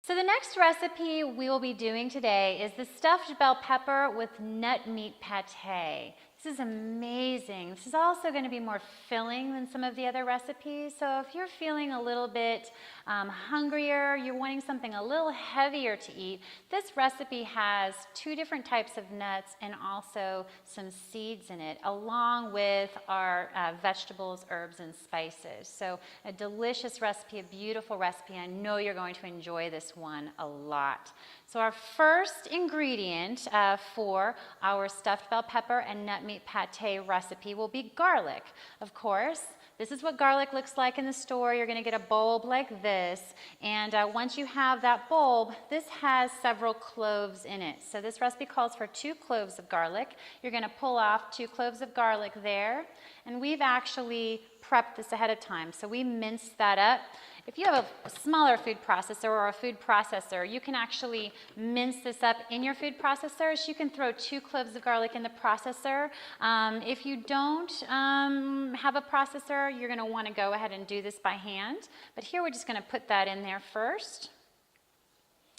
So the next recipe we will be doing today is the stuffed bell pepper with nut meat pate. This is amazing. This is also going to be more filling than some of the other recipes. So if you're feeling a little bit hungrier, you're wanting something a little heavier to eat, this recipe has 2 different types of nuts and also some seeds in it, along with our vegetables, herbs, and spices. So a delicious recipe, a beautiful recipe. I know you're going to enjoy this one a lot. So our first ingredient for our stuffed bell pepper and nut meat pate recipe will be garlic. Of course, this is what garlic looks like in the store. You're going to get a bulb like this, and once you have that bulb, this has several cloves in it. So this recipe calls for 2 cloves of garlic. You're going to pull off 2 cloves of garlic there, and we've actually prepped this ahead of time. So we minced that up. If you have a smaller food processor or a food processor, you can actually mince this up in your food processor. So you can throw 2 cloves of garlic in the processor. If you don't have a processor, you're going to want to go ahead and do this by hand. But here we're just going to put that in there first.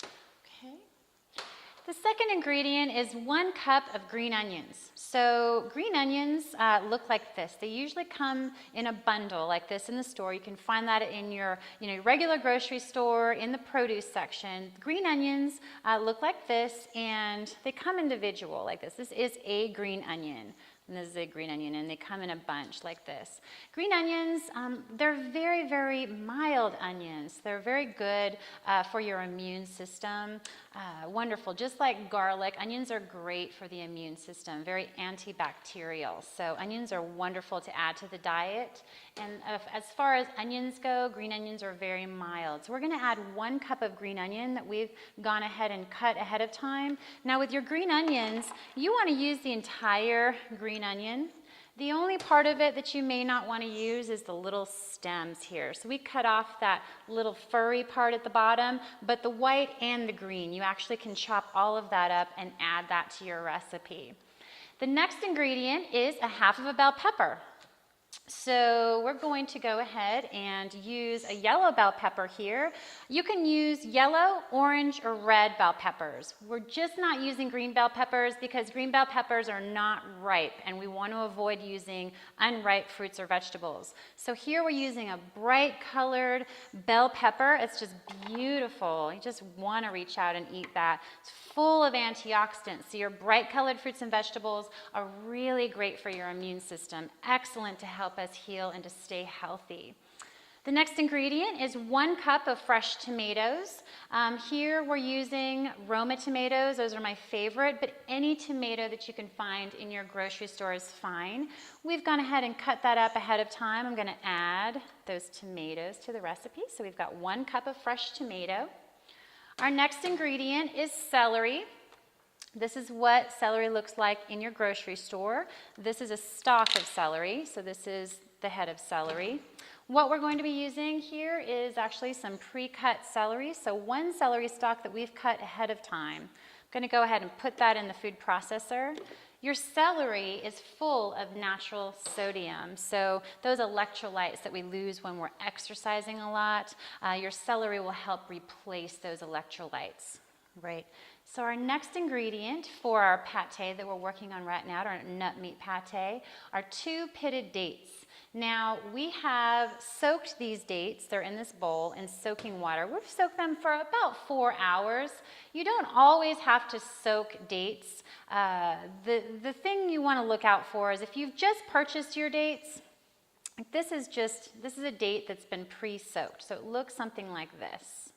Okay. The second ingredient is 1 cup of green onions. So green onions look like this. They usually come in a bundle like this in the store. You can find that in your regular grocery store in the produce section. Green onions look like this, and they come individual like this. This is a green onion. And this is a green onion, and they come in a bunch like this. Green onions, they're very, very mild onions. They're very good for your immune system. Wonderful. Just like garlic, onions are great for the immune system, very antibacterial. So onions are wonderful to add to the diet. And as far as onions go, green onions are very mild. So we're going to add 1 cup of green onion that we've gone ahead and cut ahead of time. Now with your green onions, you want to use the entire green onion. The only part of it that you may not want to use is the little stems here. So we cut off that little furry part at the bottom, but the white and the green, you actually can chop all of that up and add that to your recipe. The next ingredient is 1/2 bell pepper. So we're going to go ahead and use a yellow bell pepper here. You can use yellow, orange, or red bell peppers. We're just not using green bell peppers because green bell peppers are not ripe, and we want to avoid using unripe fruits or vegetables. So here we're using a bright colored bell pepper. It's just beautiful. You just want to reach out and eat that. It's full of antioxidants. So your bright colored fruits and vegetables are really great for your immune system. Excellent to help us heal and to stay healthy. The next ingredient is 1 cup of fresh tomatoes. Here we're using Roma tomatoes. Those are my favorite, but any tomato that you can find in your grocery store is fine. We've gone ahead and cut that up ahead of time. I'm going to add those tomatoes to the recipe. So we've got 1 cup of fresh tomato. Our next ingredient is celery. This is what celery looks like in your grocery store. This is a stalk of celery, so this is the head of celery. What we're going to be using here is actually some pre-cut celery, so 1 celery stalk that we've cut ahead of time. I'm going to go ahead and put that in the food processor. Your celery is full of natural sodium, so those electrolytes that we lose when we're exercising a lot, your celery will help replace those electrolytes, right? So our next ingredient for our pate that we're working on right now, our nut meat pate, are 2 pitted dates. Now, we have soaked these dates, they're in this bowl, in soaking water. We've soaked them for about 4 hours. You don't always have to soak dates. The thing you want to look out for is if you've just purchased your dates, this is a date that's been pre-soaked, so it looks something like this.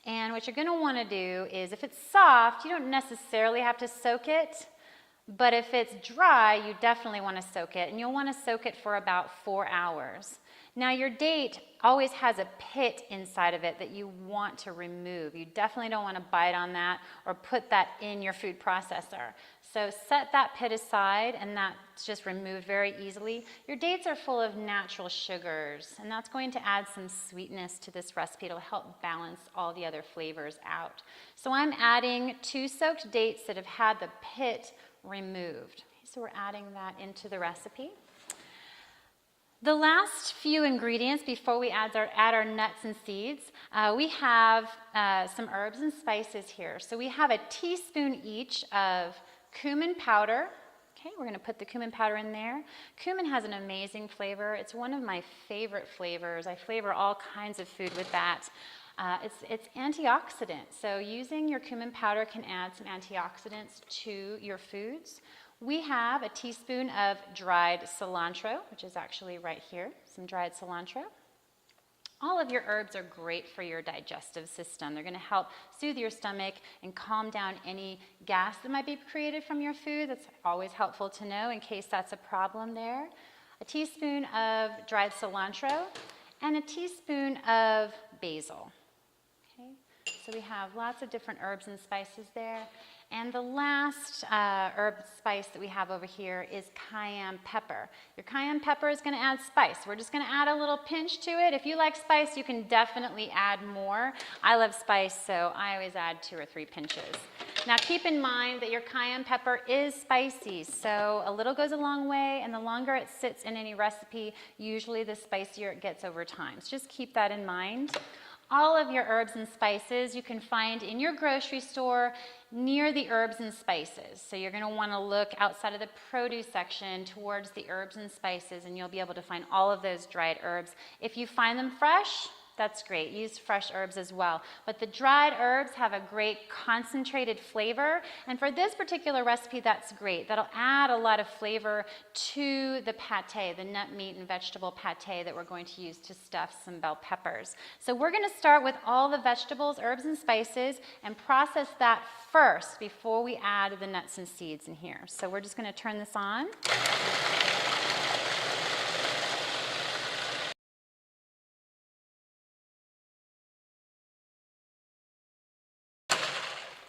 And what you're going to want to do is, if it's soft, you don't necessarily have to soak it, but if it's dry, you definitely want to soak it, and you'll want to soak it for about 4 hours. Now, your date always has a pit inside of it that you want to remove. You definitely don't want to bite on that or put that in your food processor. So set that pit aside, and that's just removed very easily. Your dates are full of natural sugars, and that's going to add some sweetness to this recipe. It'll help balance all the other flavors out. So I'm adding 2 soaked dates that have had the pit removed. So we're adding that into the recipe. The last few ingredients before we add our nuts and seeds, we have some herbs and spices here. So we have a teaspoon each of cumin powder. Okay, we're going to put the cumin powder in there. Cumin has an amazing flavor. It's one of my favorite flavors. I flavor all kinds of food with that. It's antioxidant, so using your cumin powder can add some antioxidants to your foods. We have a teaspoon of dried cilantro, which is actually right here, some dried cilantro. All of your herbs are great for your digestive system. They're going to help soothe your stomach and calm down any gas that might be created from your food. That's always helpful to know in case that's a problem there. A teaspoon of dried cilantro and a teaspoon of basil. Okay, so we have lots of different herbs and spices there. And the last herb spice that we have over here is cayenne pepper. Your cayenne pepper is going to add spice. We're just going to add a little pinch to it. If you like spice, you can definitely add more. I love spice, so I always add 2 or 3 pinches. Now keep in mind that your cayenne pepper is spicy, so a little goes a long way, and the longer it sits in any recipe, usually the spicier it gets over time. So just keep that in mind. All of your herbs and spices you can find in your grocery store near the herbs and spices. So you're going to want to look outside of the produce section towards the herbs and spices, and you'll be able to find all of those dried herbs. If you find them fresh, that's great. Use fresh herbs as well. But the dried herbs have a great concentrated flavor, and for this particular recipe, that's great. That'll add a lot of flavor to the pate, the nut meat and vegetable pate that we're going to use to stuff some bell peppers. So we're going to start with all the vegetables, herbs, and spices and process that first before we add the nuts and seeds in here. So we're just going to turn this on.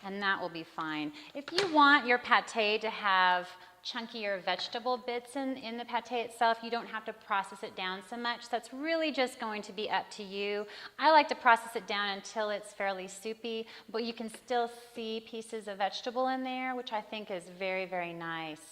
And that will be fine. If you want your pate to have chunkier vegetable bits in the pate itself, you don't have to process it down so much. That's really just going to be up to you. I like to process it down until it's fairly soupy, but you can still see pieces of vegetable in there, which I think is very, very nice.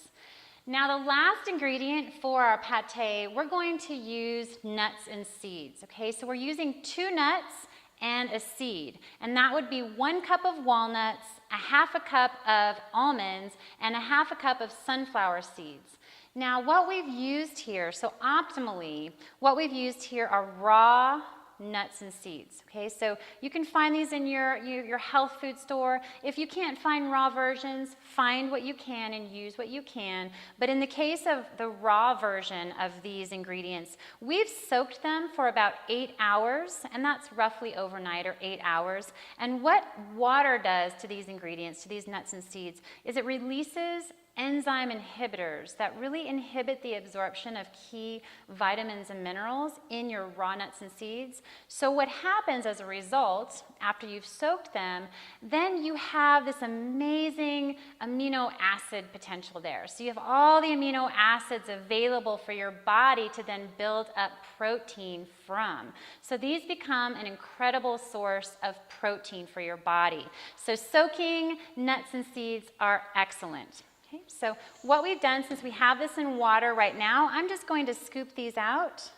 Now the last ingredient for our pate, we're going to use nuts and seeds. Okay, so we're using 2 nuts and a seed, and that would be 1 cup of walnuts, a 1/2 cup of almonds, and a 1/2 cup of sunflower seeds. Now what we've used here, so optimally, what we've used here are raw nuts and seeds. Okay, so you can find these in your health food store. If you can't find raw versions, find what you can and use what you can. But in the case of the raw version of these ingredients, we've soaked them for about 8 hours, and that's roughly overnight or 8 hours. And what water does to these ingredients, to these nuts and seeds, is it releases enzyme inhibitors that really inhibit the absorption of key vitamins and minerals in your raw nuts and seeds. So what happens as a result, after you've soaked them, then you have this amazing amino acid potential there. So you have all the amino acids available for your body to then build up protein from. So these become an incredible source of protein for your body. So soaking nuts and seeds are excellent. Okay, so what we've done, since we have this in water right now, I'm just going to scoop these out.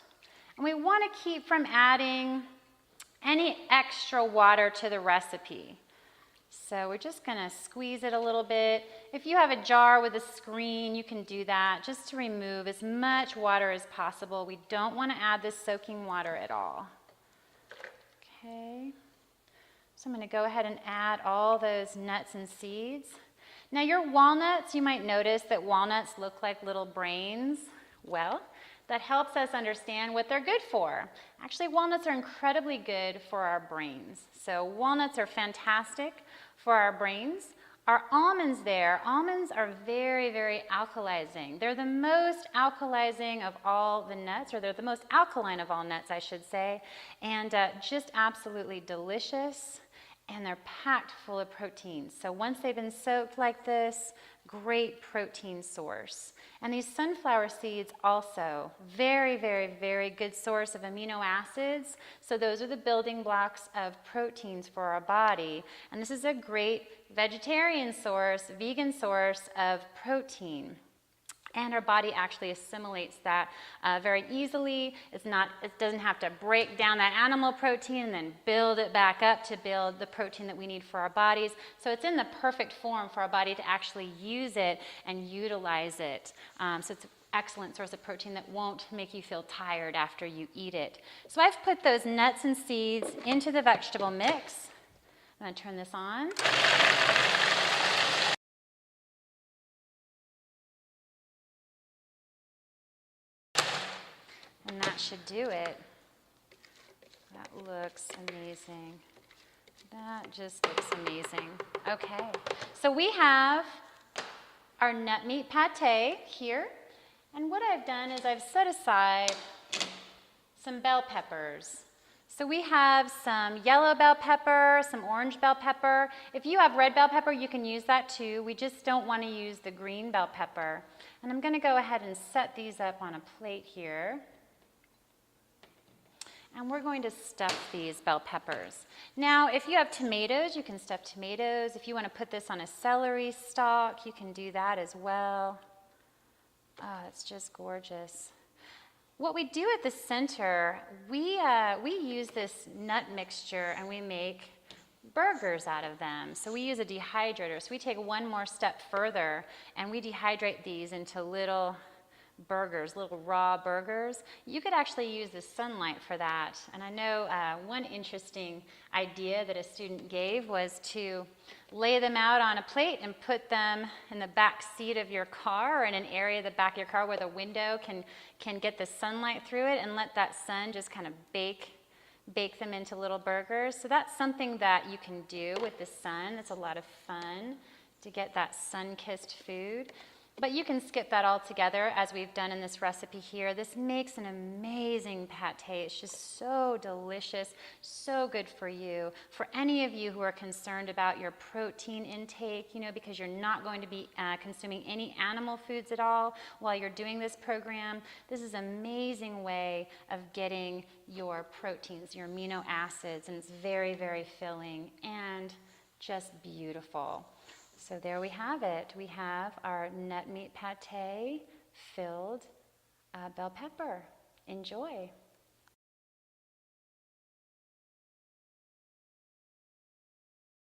And we want to keep from adding any extra water to the recipe. So we're just going to squeeze it a little bit. If you have a jar with a screen, you can do that just to remove as much water as possible. We don't want to add this soaking water at all. Okay, so I'm going to go ahead and add all those nuts and seeds. Now your walnuts, you might notice that walnuts look like little brains. Well, that helps us understand what they're good for. Actually, walnuts are incredibly good for our brains. So walnuts are fantastic for our brains. Our almonds almonds are very, very alkalizing. They're the most alkalizing of all the nuts, or they're the most alkaline of all nuts, I should say, and just absolutely delicious. And they're packed full of protein. So once they've been soaked like this, great protein source. And these sunflower seeds also, very, very, very good source of amino acids. So those are the building blocks of proteins for our body. And this is a great vegetarian source, vegan source of protein. And our body actually assimilates that very easily. It doesn't have to break down that animal protein and then build it back up to build the protein that we need for our bodies. So it's in the perfect form for our body to actually use it and utilize it. So it's an excellent source of protein that won't make you feel tired after you eat it. So I've put those nuts and seeds into the vegetable mix. I'm going to turn this on. And that should do it. That looks amazing. That just looks amazing. Okay, so we have our nut meat pate here. And what I've done is I've set aside some bell peppers. So we have some yellow bell pepper, some orange bell pepper. If you have red bell pepper, you can use that too. We just don't want to use the green bell pepper. And I'm going to go ahead and set these up on a plate here. And we're going to stuff these bell peppers. Now, if you have tomatoes, you can stuff tomatoes. If you want to put this on a celery stalk, you can do that as well. Oh, it's just gorgeous. What we do at the center, we use this nut mixture and we make burgers out of them. So we use a dehydrator. So we take one more step further and we dehydrate these into little burgers, little raw burgers. You could actually use the sunlight for that. And I know one interesting idea that a student gave was to lay them out on a plate and put them in the back seat of your car or in an area of the back of your car where the window can get the sunlight through it and let that sun just kind of bake them into little burgers. So that's something that you can do with the sun. It's a lot of fun to get that sun-kissed food. But you can skip that altogether, as we've done in this recipe here. This makes an amazing pate. It's just so delicious, so good for you. For any of you who are concerned about your protein intake, because you're not going to be consuming any animal foods at all while you're doing this program, this is an amazing way of getting your proteins, your amino acids, and it's very, very filling and just beautiful. So there we have it. We have our nut meat pate filled bell pepper. Enjoy.